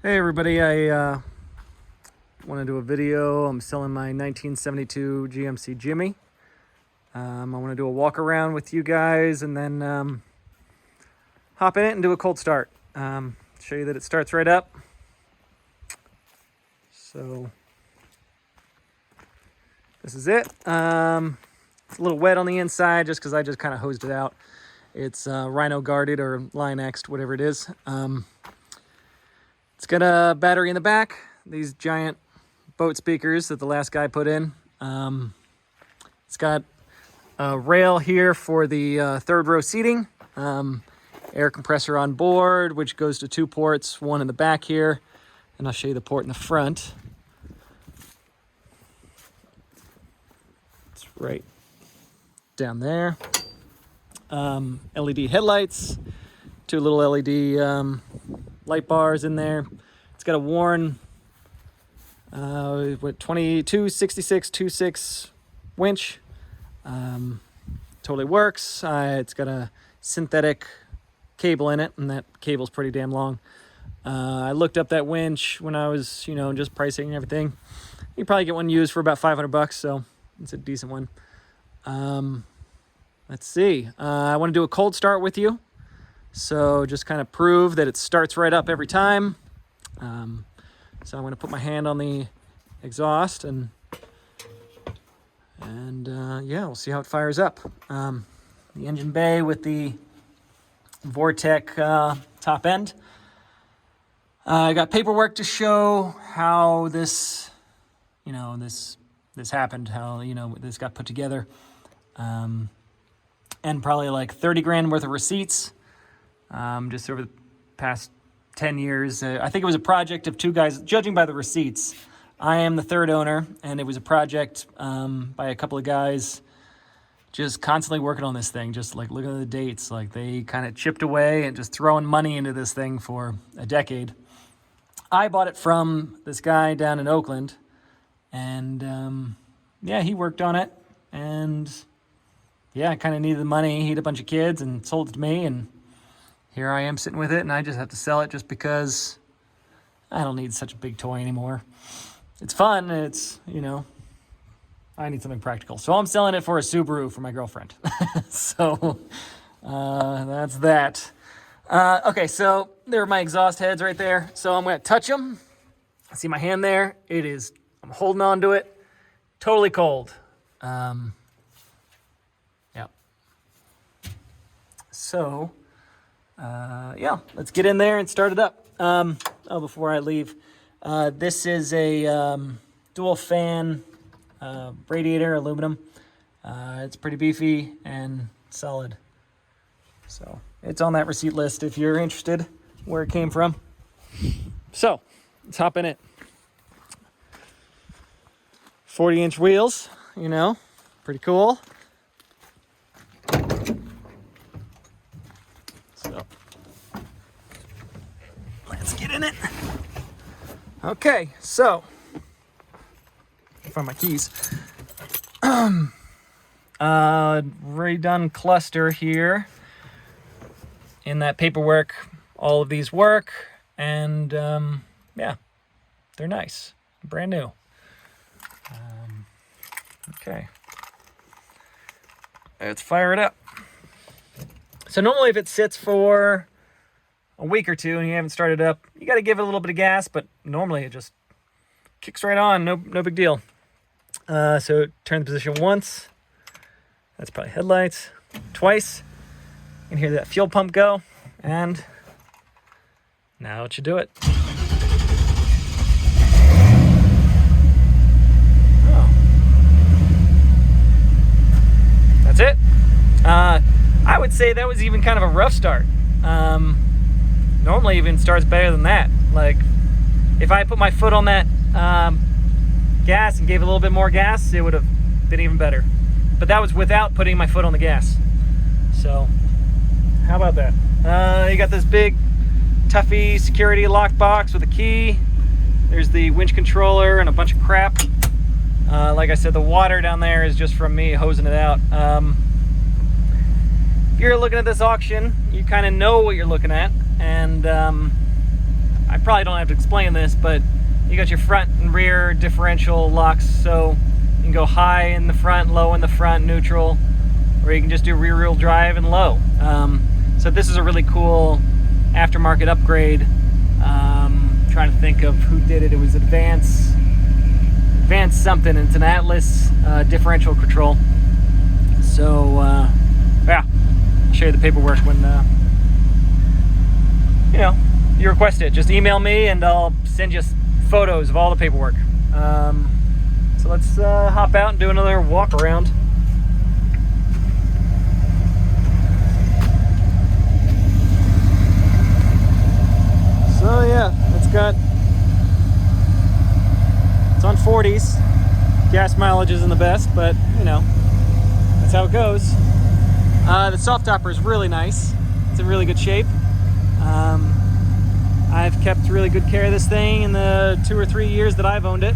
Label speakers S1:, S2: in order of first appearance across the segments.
S1: Hey everybody, I want to do a video. I'm selling my 1972 GMC Jimmy. I want to do a walk around with you guys and then hop in it and do a cold start. Show you that it starts right up. So this is it. It's a little wet on the inside just because I just kind of hosed it out. It's Rhino guarded or Line-X'd, whatever it is. It's got a battery in the back, these giant boat speakers that the last guy put in. It's got a rail here for the third row seating, air compressor on board, which goes to two ports, one in the back here, and I'll show you the port in the front. It's right down there. LED headlights, two little LED light bars in there. It's got a Warn 2266 winch. Totally works. It's got a synthetic cable in it, and that cable's pretty damn long. I looked up that winch when I was, just pricing and everything. You probably get one used for about $500, so it's a decent one. Let's see. I want to do a cold start with you. So just kind of prove that it starts right up every time. So I'm going to put my hand on the exhaust and yeah, we'll see how it fires up. The engine bay with the Vortec top end. I got paperwork to show how this, this happened, how, this got put together. And probably like 30 grand worth of receipts. Just over the past 10 years. I think it was a project of two guys, judging by the receipts. I am the third owner, and it was a project by a couple of guys just constantly working on this thing, just like looking at the dates. Like they kind of chipped away and just throwing money into this thing for a decade. I bought it from this guy down in Oakland, and yeah, he worked on it, and yeah, I kind of needed the money. He had a bunch of kids and sold it to me, and here I am sitting with it, and I just have to sell it just because I don't need such a big toy anymore. It's fun. It's, I need something practical. So I'm selling it for a Subaru for my girlfriend. So that's that. Okay, so there are my exhaust heads right there. So I'm going to touch them. See my hand there? I'm holding on to it. Totally cold. Yeah. So... yeah, let's get in there and start it up. Before I leave, this is a dual fan radiator, aluminum. It's pretty beefy and solid. So it's on that receipt list if you're interested where it came from. So let's hop in it. 40-inch wheels, pretty cool. Let's get in it. Okay, so find my keys. Redone cluster here. In that paperwork, all of these work, and yeah, they're nice, brand new. Okay, let's fire it up. So normally, if it sits for a week or two and you haven't started up, you got to give it a little bit of gas, but normally it just kicks right on. No big deal. So turn the position once. That's probably headlights. Twice. You can hear that fuel pump go. And now it should do it. Oh. That's it. I would say that was even kind of a rough start. Normally even starts better than that. Like if I put my foot on that gas and gave it a little bit more gas, it would have been even better. But that was without putting my foot on the gas. So how about that? You got this big Tuffy security lock box with a key. There's the winch controller and a bunch of crap. Like I said, the water down there is just from me hosing it out. If you're looking at this auction, you kind of know what you're looking at. And I probably don't have to explain this, but you got your front and rear differential locks, so you can go high in the front, low in the front, neutral, or you can just do rear wheel drive and low. So this is a really cool aftermarket upgrade. Trying to think of who did it. It was Advance something. It's an Atlas differential control. So yeah, I'll show you the paperwork when you know, you request it. Just email me and I'll send you photos of all the paperwork. So let's hop out and do another walk around. So yeah, it's on 40s. Gas mileage isn't the best, but you know, that's how it goes. The soft topper is really nice. It's in really good shape. I've kept really good care of this thing in the 2 or 3 years that I've owned it.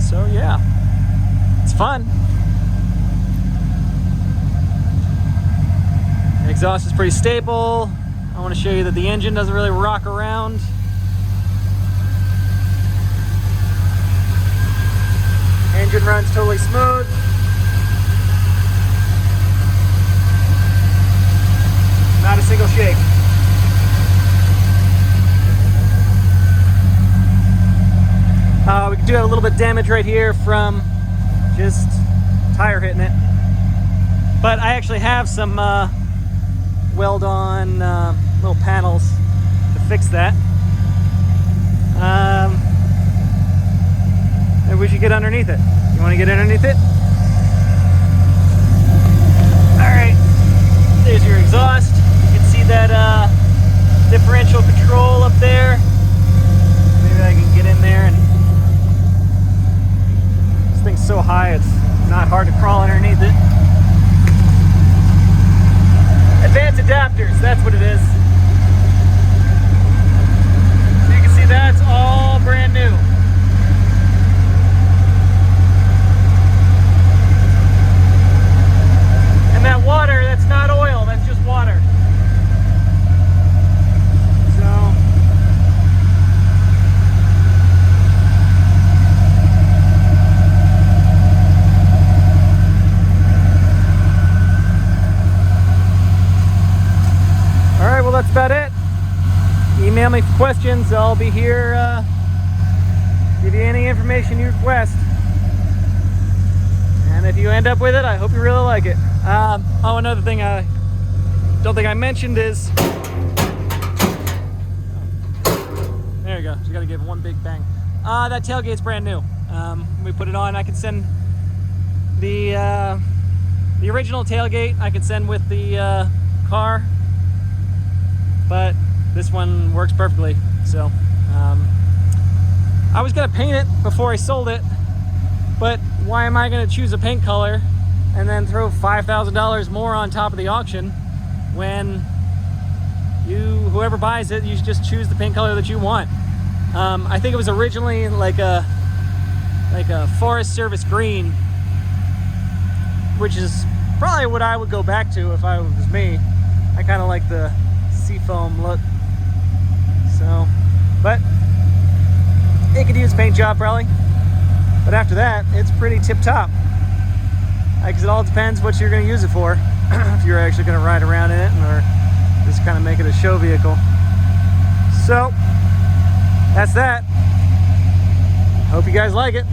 S1: So yeah, it's fun. The exhaust is pretty stable. I want to show you that the engine doesn't really rock around. Engine runs totally smooth. Not a single shake. We do have a little bit of damage right here from just tire hitting it. But I actually have some weld-on little panels to fix that. Maybe we should get underneath it. You want to get underneath it? Alright, there's your exhaust. You can see that differential control up there. Maybe I can get in there, and this thing's so high it's not hard to crawl underneath it. Advanced adapters, that's what it is. So you can see that's all brand new. And that water, that's not oil, that's just water. So alright, well that's about it. Email me for questions. I'll be here, give you any information you request. And if you end up with it, I hope you really like it. Oh, another thing I don't think I mentioned is... There you go. Just got to give one big bang. That tailgate's brand new. We put it on. I could send the original tailgate. I could send with the car, but this one works perfectly. So I was gonna paint it before I sold it, but why am I gonna choose a paint color and then throw $5,000 more on top of the auction when whoever buys it, you should just choose the paint color that you want. I think it was originally like a Forest Service green, which is probably what I would go back to if I was me. I kind of like the seafoam look. So, but it could use a paint job probably. But after that, it's pretty tip-top. Because it all depends what you're going to use it for. If you're actually going to ride around in it, or just kind of make it a show vehicle. So, that's that. Hope you guys like it.